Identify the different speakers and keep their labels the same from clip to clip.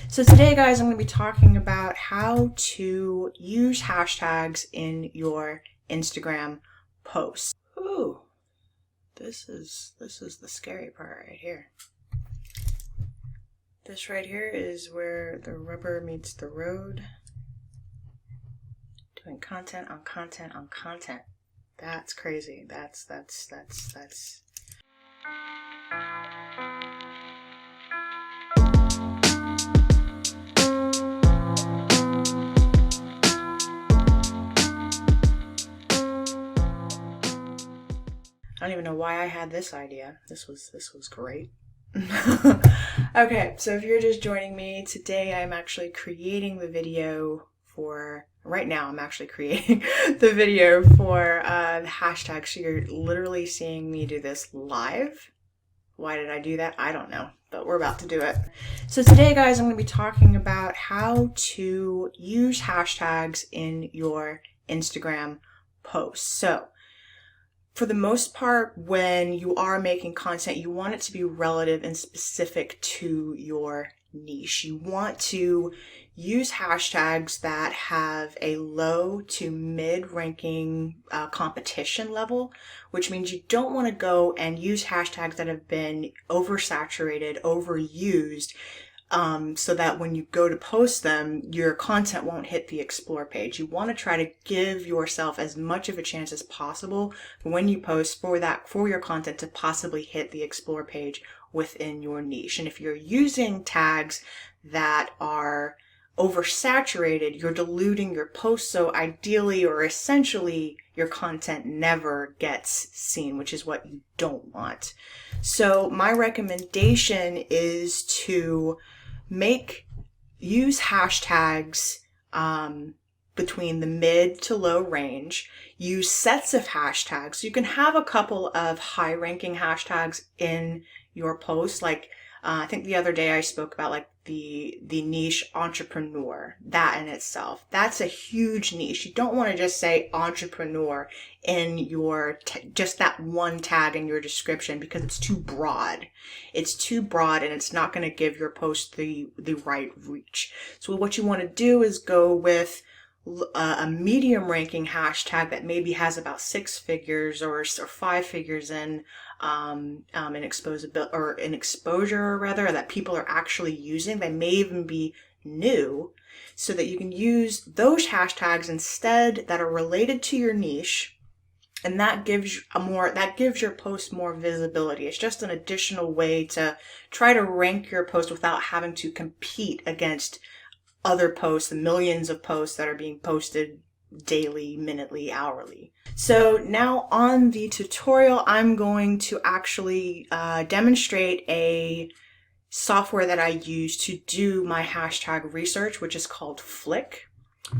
Speaker 1: So today, guys, I'm going to be talking about how to use hashtags in your Instagram posts. Ooh, this is the scary part right here. This right here is where the rubber meets the road. Doing content on content on content. That's crazy. That's. I don't even know why I had this idea. This was great. Okay, so if you're just joining me, today I'm actually creating the video for, right now I'm actually creating the video for the hashtag. So you're literally seeing me do this live. Why did I do that? I don't know, but we're about to do it. So today, guys, I'm going to be talking about how to use hashtags in your Instagram posts. So for the most part, when you are making content, you want it to be relative and specific to your niche. You want to use hashtags that have a low to mid ranking competition level, which means you don't want to go and use hashtags that have been oversaturated, overused, so that when you go to post them, your content won't hit the explore page. You want to try to give yourself as much of a chance as possible when you post for your content to possibly hit the explore page within your niche. And if you're using tags that are oversaturated, you're diluting your post, so ideally or essentially your content never gets seen, which is what you don't want. So my recommendation is to use hashtags between the mid to low range. Use sets of hashtags. You can have a couple of high ranking hashtags in your post. Like I think the other day I spoke about like the niche entrepreneur, that in itself. That's a huge niche. You don't want to just say entrepreneur in your, just that one tag in your description, because it's too broad. It's too broad and it's not going to give your post the right reach. So what you want to do is go with a medium ranking hashtag that maybe has about 6 figures or 5 figures in an exposure rather, that people are actually using. They may even be new, so that you can use those hashtags instead that are related to your niche, and that gives your post more visibility. It's just an additional way to try to rank your post without having to compete against other posts, the millions of posts that are being posted daily, minutely, hourly. So now on the tutorial, I'm going to actually demonstrate a software that I use to do my hashtag research, which is called Flick.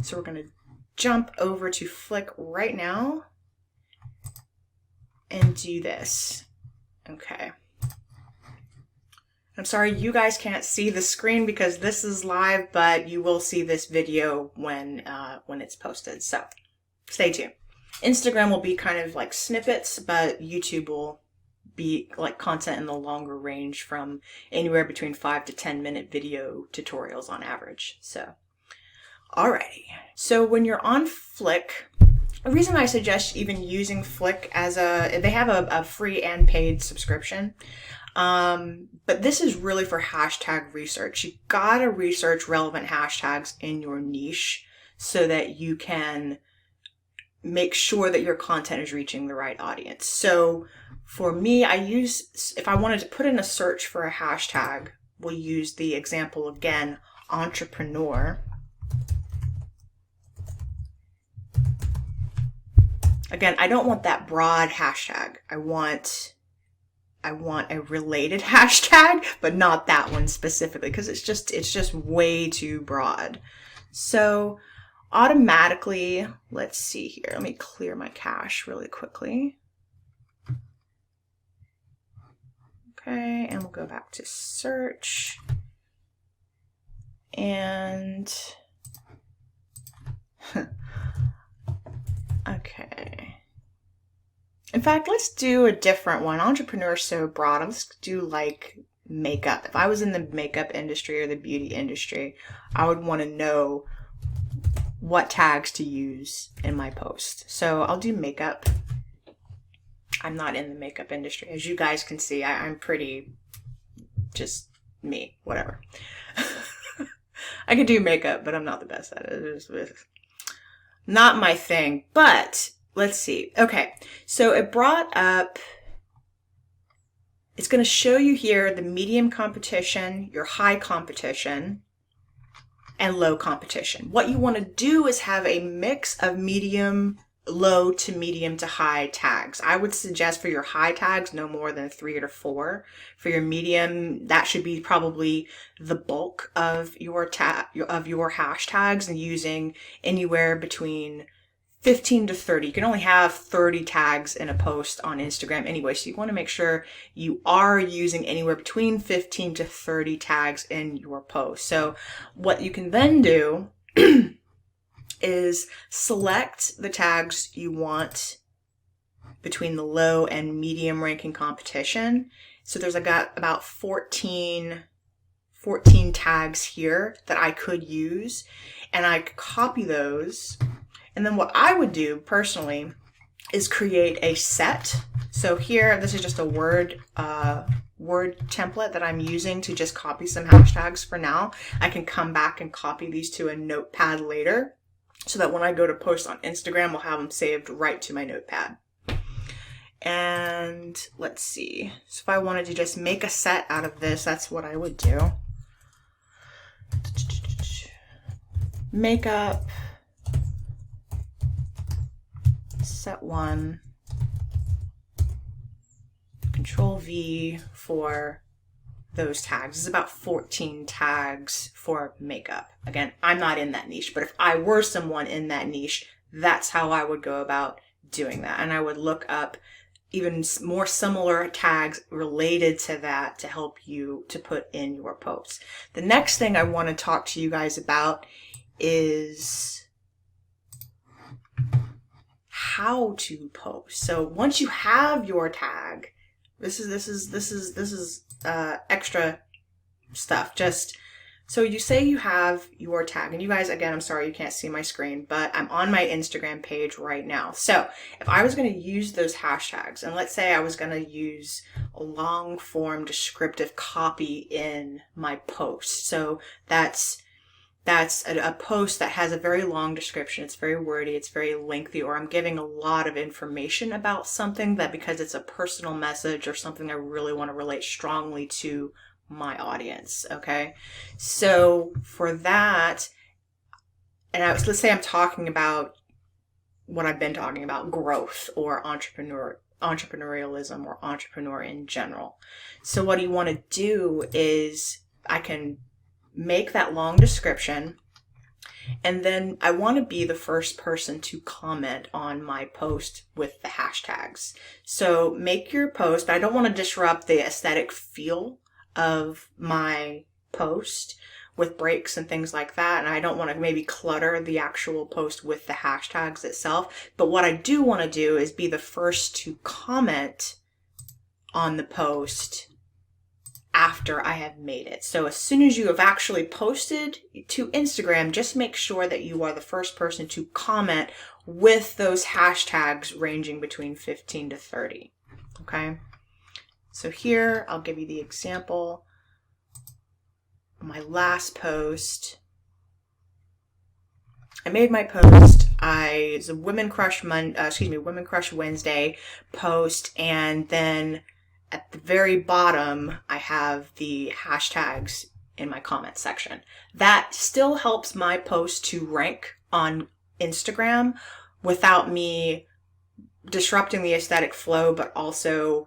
Speaker 1: So we're going to jump over to Flick right now and do this. Okay. I'm sorry you guys can't see the screen because this is live, but you will see this video when it's posted. So stay tuned. Instagram will be kind of like snippets, but YouTube will be like content in the longer range, from anywhere between 5 to 10 minute video tutorials on average. So, alrighty. So when you're on Flick, the reason I suggest even using Flick they have a free and paid subscription. But this is really for hashtag research. You gotta research relevant hashtags in your niche so that you can make sure that your content is reaching the right audience. So for me, if I wanted to put in a search for a hashtag, we'll use the example again, entrepreneur. Again, I don't want that broad hashtag. I want a related hashtag, but not that one specifically, because it's just way too broad. So automatically, let's see here. Let me clear my cache really quickly. Okay, and we'll go back to search. And okay. In fact, let's do a different one. Entrepreneur is so broad. Let's do like makeup. If I was in the makeup industry or the beauty industry, I would want to know what tags to use in my post. So I'll do makeup. I'm not in the makeup industry. As you guys can see, I'm pretty just me, whatever. I could do makeup, but I'm not the best at it. It's not my thing, but let's see. Okay, so it brought up, it's going to show you here the medium competition, your high competition, and low competition. What you want to do is have a mix of medium, low to medium to high tags. I would suggest for your high tags, no more than 3 or 4. For your medium, that should be probably the bulk of your hashtags, and using anywhere between 15 to 30. You can only have 30 tags in a post on Instagram anyway, so you want to make sure you are using anywhere between 15 to 30 tags in your post. So what you can then do is select the tags you want between the low and medium ranking competition. So I got about 14 tags here that I could use, and I could copy those. And then what I would do personally is create a set. So here, this is just a Word template that I'm using to just copy some hashtags for now. I can come back and copy these to a notepad later, so that when I go to post on Instagram, I'll have them saved right to my notepad. And let's see. So if I wanted to just make a set out of this, that's what I would do. Makeup. Set 1. Control V for those tags. It's about 14 tags for makeup. Again, I'm not in that niche, but if I were someone in that niche, that's how I would go about doing that. And I would look up even more similar tags related to that to help you to put in your posts. The next thing I want to talk to you guys about is how to post. So once you have your tag, this is extra stuff. Just so you say you have your tag, and you guys, again, I'm sorry you can't see my screen, but I'm on my Instagram page right now. So if I was going to use those hashtags, and let's say I was going to use a long form descriptive copy in my post. So that's a post that has a very long description. It's very wordy, it's very lengthy, or I'm giving a lot of information about something that, because it's a personal message or something I really want to relate strongly to my audience. Okay. So for that, and let's say I'm talking about what I've been talking about, growth or entrepreneurialism or entrepreneur in general. So what you want to do is I can make that long description, and then I want to be the first person to comment on my post with the hashtags. So make your post, but I don't want to disrupt the aesthetic feel of my post with breaks and things like that, and I don't want to maybe clutter the actual post with the hashtags itself. But what I do want to do is be the first to comment on the post after I have made it. So as soon as you have actually posted to Instagram, just make sure that you are the first person to comment with those hashtags ranging between 15 to 30. Okay. So here, I'll give you the example. My last post, I made my post. It's a Women Crush Wednesday post, and then at the very bottom, I have the hashtags in my comment section. That still helps my post to rank on Instagram without me disrupting the aesthetic flow, but also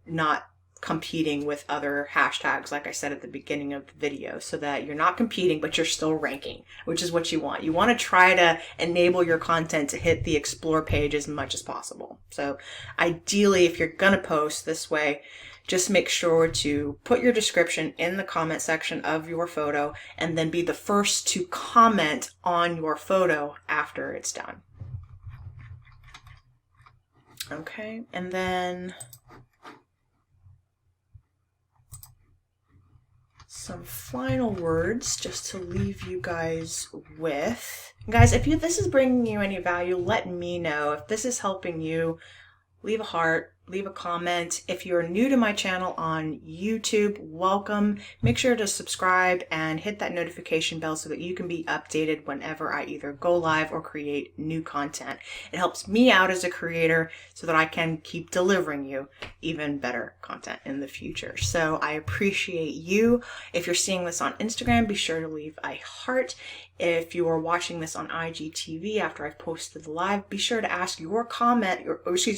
Speaker 1: not competing with other hashtags, like I said at the beginning of the video, so that you're not competing, but you're still ranking, which is what you want. You want to try to enable your content to hit the explore page as much as possible. So ideally, if you're going to post this way, just make sure to put your description in the comment section of your photo, and then be the first to comment on your photo after it's done. Okay, and then some final words just to leave you guys with. Guys, if this is bringing you any value, let me know. If this is helping you, leave a heart, leave a comment. If you're new to my channel on YouTube, welcome. Make sure to subscribe and hit that notification bell so that you can be updated whenever I either go live or create new content. It helps me out as a creator so that I can keep delivering you even better content in the future. So I appreciate you. If you're seeing this on Instagram, be sure to leave a heart. If you are watching this on IGTV after I've posted the live, be sure to ask your comment,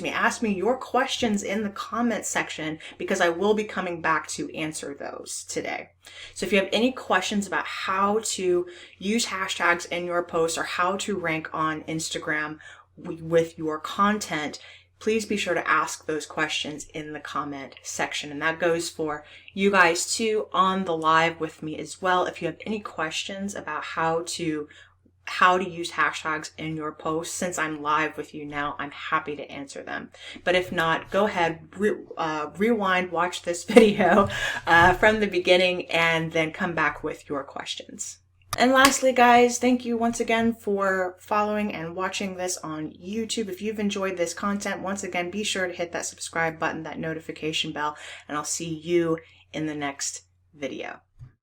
Speaker 1: ask me your questions in the comment section, because I will be coming back to answer those today. So if you have any questions about how to use hashtags in your posts or how to rank on Instagram with your content, please be sure to ask those questions in the comment section. And that goes for you guys too on the live with me as well. If you have any questions about how to use hashtags in your posts, since I'm live with you now, I'm happy to answer them. But if not, go ahead, rewind, watch this video from the beginning, and then come back with your questions. And lastly, guys, thank you once again for following and watching this on YouTube. If you've enjoyed this content, once again, be sure to hit that subscribe button, that notification bell, and I'll see you in the next video.